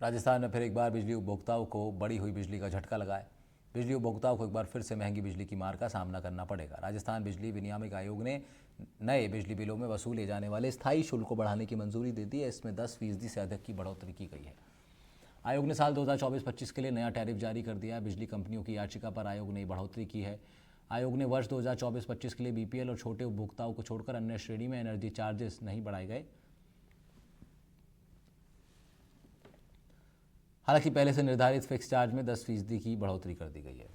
राजस्थान में फिर एक बार बिजली उपभोक्ताओं को बढ़ी हुई बिजली का झटका लगा है। बिजली उपभोक्ताओं को एक बार फिर से महंगी बिजली की मार का सामना करना पड़ेगा। राजस्थान बिजली विनियामक आयोग ने नए बिजली बिलों में वसूले जाने वाले स्थायी शुल्क को बढ़ाने की मंजूरी दे दी है। इसमें 10% से अधिक की बढ़ोतरी की गई है। आयोग ने साल 2024-25 के लिए नया टैरिफ जारी कर दिया है। बिजली कंपनियों की याचिका पर आयोग ने बढ़ोतरी की है। आयोग ने वर्ष 2024-25 के लिए बीपीएल और छोटे उपभोक्ताओं को छोड़कर अन्य श्रेणी में एनर्जी चार्जेस नहीं बढ़ाए गए। हालांकि पहले से निर्धारित फिक्स चार्ज में 10% की बढ़ोतरी कर दी गई है।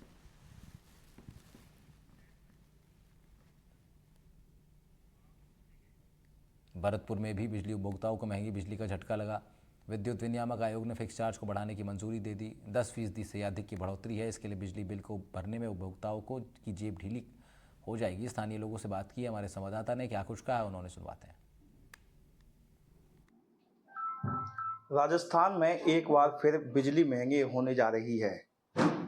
भरतपुर में भी बिजली उपभोक्ताओं को महंगी बिजली का झटका लगा। विद्युत विनियामक आयोग ने फिक्स चार्ज को बढ़ाने की मंजूरी दे दी। 10% से अधिक की बढ़ोतरी है। इसके लिए बिजली बिल को भरने में उपभोक्ताओं को की जेब ढीली हो जाएगी। स्थानीय लोगों से बात की हमारे संवाददाता ने, क्या कुछ कहा है उन्होंने, सुनवाते हैं। राजस्थान में एक बार फिर बिजली महंगी होने जा रही है।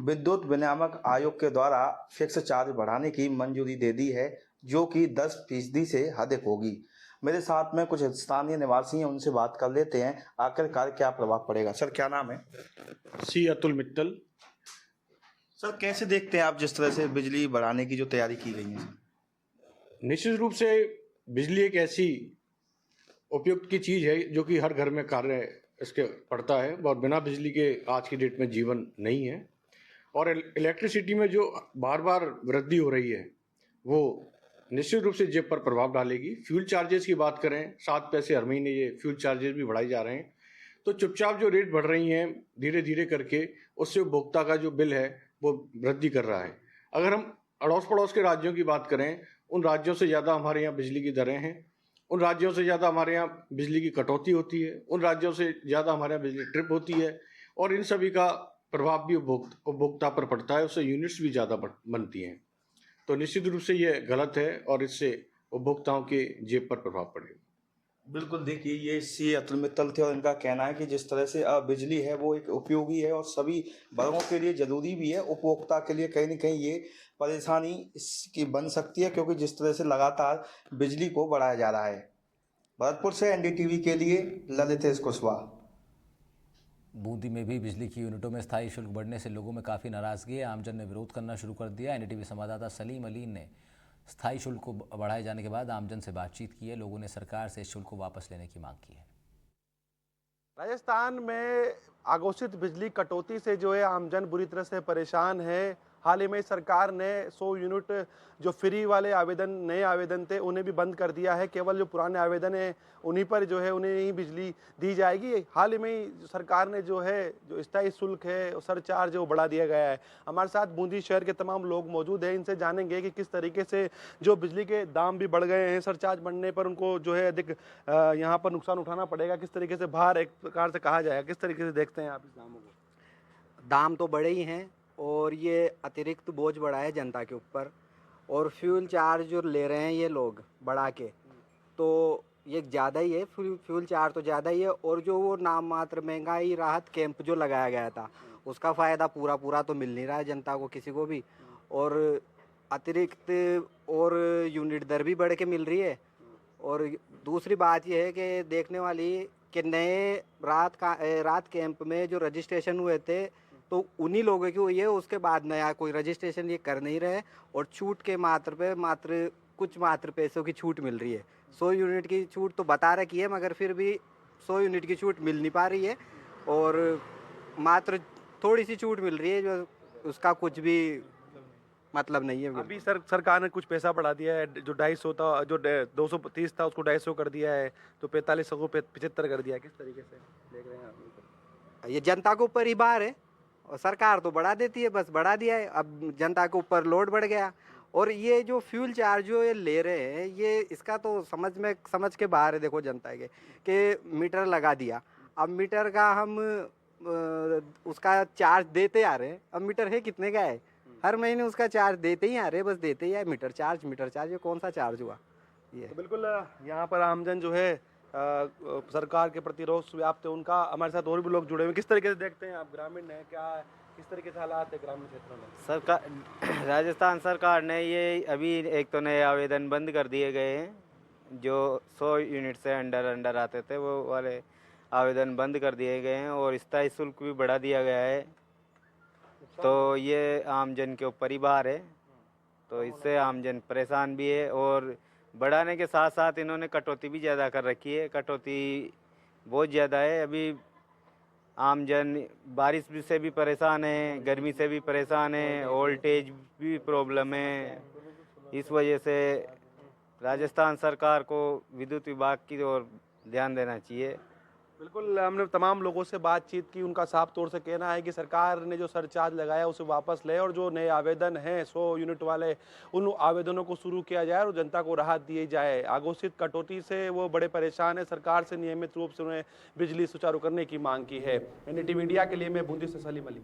विद्युत विनियामक आयोग के द्वारा फिक्स चार्ज बढ़ाने की मंजूरी दे दी है, जो कि 10% से अधिक होगी। मेरे साथ में कुछ स्थानीय निवासी हैं, उनसे बात कर लेते हैं आखिरकार क्या प्रभाव पड़ेगा। सर, क्या नाम है? सी अतुल मित्तल। सर, कैसे देखते हैं आप जिस तरह से बिजली बढ़ाने की जो तैयारी की गई है? निश्चित रूप से बिजली एक ऐसी उपयुक्त की चीज़ है जो कि हर घर में कार्य इसके पड़ता है और बिना बिजली के आज की डेट में जीवन नहीं है। और इलेक्ट्रिसिटी में जो बार बार वृद्धि हो रही है वो निश्चित रूप से जेब पर प्रभाव डालेगी। फ्यूल चार्जेस की बात करें, 7 पैसे हर महीने ये फ्यूल चार्जेस भी बढ़ाए जा रहे हैं। तो चुपचाप जो रेट बढ़ रही हैं धीरे धीरे करके, उससे उपभोक्ता का जो बिल है वो वृद्धि कर रहा है। अगर हम अड़ोस पड़ोस के राज्यों की बात करें, उन राज्यों से ज़्यादा हमारे यहाँ बिजली की दरें हैं, उन राज्यों से ज़्यादा हमारे यहाँ बिजली की कटौती होती है, उन राज्यों से ज़्यादा हमारे यहाँ बिजली ट्रिप होती है और इन सभी का प्रभाव भी उपभोक्ता पर पड़ता है। उससे यूनिट्स भी ज़्यादा बनती हैं। तो निश्चित रूप से ये गलत है और इससे उपभोक्ताओं के जेब पर प्रभाव पड़ेगा। बिल्कुल, देखिए, ये सी अतुल मित्तल थे और इनका कहना है कि जिस तरह से बिजली है वो एक उपयोगी है और सभी वर्गों के लिए ज़रूरी भी है। उपभोक्ता के लिए कहीं ना कहीं ये परेशानी इसकी बन सकती है, क्योंकि जिस तरह से लगातार बिजली को बढ़ाया जा रहा है। भरतपुर से एनडीटीवी के लिए ललितेश कुशवाहा। बूंदी में भी बिजली की यूनिटों में स्थायी शुल्क बढ़ने से लोगों में काफ़ी नाराजगी है। आमजन ने विरोध करना शुरू कर दिया। एनडीटीवी संवाददाता सलीम अली ने स्थायी शुल्क को बढ़ाए जाने के बाद आमजन से बातचीत की है। लोगों ने सरकार से इस शुल्क को वापस लेने की मांग की है। राजस्थान में अघोषित बिजली कटौती से जो है आमजन बुरी तरह से परेशान है। हाल ही में सरकार ने 100 यूनिट जो फ्री वाले आवेदन, नए आवेदन थे, उन्हें भी बंद कर दिया है। केवल जो पुराने आवेदन हैं उन्हीं पर जो है उन्हें ही बिजली दी जाएगी। हाल ही में सरकार ने जो है जो स्थायी शुल्क है, सरचार्ज है, वो बढ़ा दिया गया है। हमारे साथ बूंदी शहर के तमाम लोग मौजूद हैं। इनसे जानेंगे कि किस तरीके से जो बिजली के दाम भी बढ़ गए हैं, सरचार्ज बढ़ने पर उनको जो है अधिक यहाँ पर नुकसान उठाना पड़ेगा। किस तरीके से बाहर एक प्रकार से कहा जाएगा, किस तरीके से देखते हैं आप इस दामों को? दाम तो बढ़े ही हैं और ये अतिरिक्त बोझ बढ़ा है जनता के ऊपर। और फ्यूल चार्ज जो ले रहे हैं ये लोग बढ़ा के, तो ये ज़्यादा ही है। फ्यूल चार्ज तो ज़्यादा ही है। और जो वो नाम मात्र महंगाई राहत कैंप जो लगाया गया था, उसका फ़ायदा पूरा तो मिल नहीं रहा है जनता को, किसी को भी। और अतिरिक्त और यूनिट दर भी बढ़ के मिल रही है। और दूसरी बात यह है कि देखने वाली कि नए रात कैंप में जो रजिस्ट्रेशन हुए थे तो उन्हीं लोगों की हुई है। उसके बाद नया कोई रजिस्ट्रेशन ये कर नहीं रहे और छूट के मात्र कुछ पैसों की छूट मिल रही है। 100 यूनिट की छूट तो बता रखी है, मगर फिर भी 100 यूनिट की छूट मिल नहीं पा रही है और मात्र थोड़ी सी छूट मिल रही है, जो उसका कुछ भी मतलब नहीं है। अभी सरकार ने कुछ पैसा बढ़ा दिया है। जो 250 था, जो 230 था, उसको 250 कर दिया है, तो 4500 को 75 कर दिया है। किस तरीके से देख रहे हैं आप? ये जनता के ऊपर ही भार है और सरकार तो बढ़ा देती है, बस बढ़ा दिया है। अब जनता के ऊपर लोड बढ़ गया। और ये जो फ्यूल चार्ज जो ये ले रहे हैं, ये इसका तो समझ के बाहर है। देखो जनता के कि मीटर लगा दिया, अब मीटर का हम उसका चार्ज देते आ रहे हैं। अब मीटर है कितने का है, हर महीने उसका चार्ज देते ही आ रहे हैं, बस देते ही है। मीटर चार्ज ये कौन सा चार्ज हुआ ये? तो बिल्कुल यहाँ पर आमजन जो है सरकार के प्रति रोष व्याप्त है उनका। हमारे साथ और भी लोग जुड़े हुए हैं। किस तरीके से देखते हैं आप, ग्रामीण है क्या, किस तरीके से हालात है ग्रामीण क्षेत्रों में? सरकार राजस्थान सरकार ने ये अभी एक तो नए आवेदन बंद कर दिए गए हैं। जो 100 यूनिट से अंडर आते थे वो वाले आवेदन बंद कर दिए गए हैं और स्थायी शुल्क भी बढ़ा दिया गया है। तो ये आम जन के ऊपर ही भार है, तो इससे आम जन परेशान भी है। और बढ़ाने के साथ साथ इन्होंने कटौती भी ज़्यादा कर रखी है, कटौती बहुत ज़्यादा है। अभी आम जन बारिश से भी परेशान है, गर्मी से भी परेशान है, वोल्टेज भी प्रॉब्लम है। इस वजह से राजस्थान सरकार को विद्युत विभाग की ओर ध्यान देना चाहिए। बिल्कुल, हमने तमाम लोगों से बातचीत की, उनका साफ तौर से कहना है कि सरकार ने जो सरचार्ज लगाया उसे वापस ले और जो नए आवेदन हैं 100 यूनिट वाले, उन आवेदनों को शुरू किया जाए और जनता को राहत दी जाए। अघोषित कटौती से वो बड़े परेशान हैं, सरकार से नियमित रूप से उन्हें बिजली सुचारू करने की मांग की है। एनडीटीवी इंडिया के लिए मैं बूंदी से सलीम अली।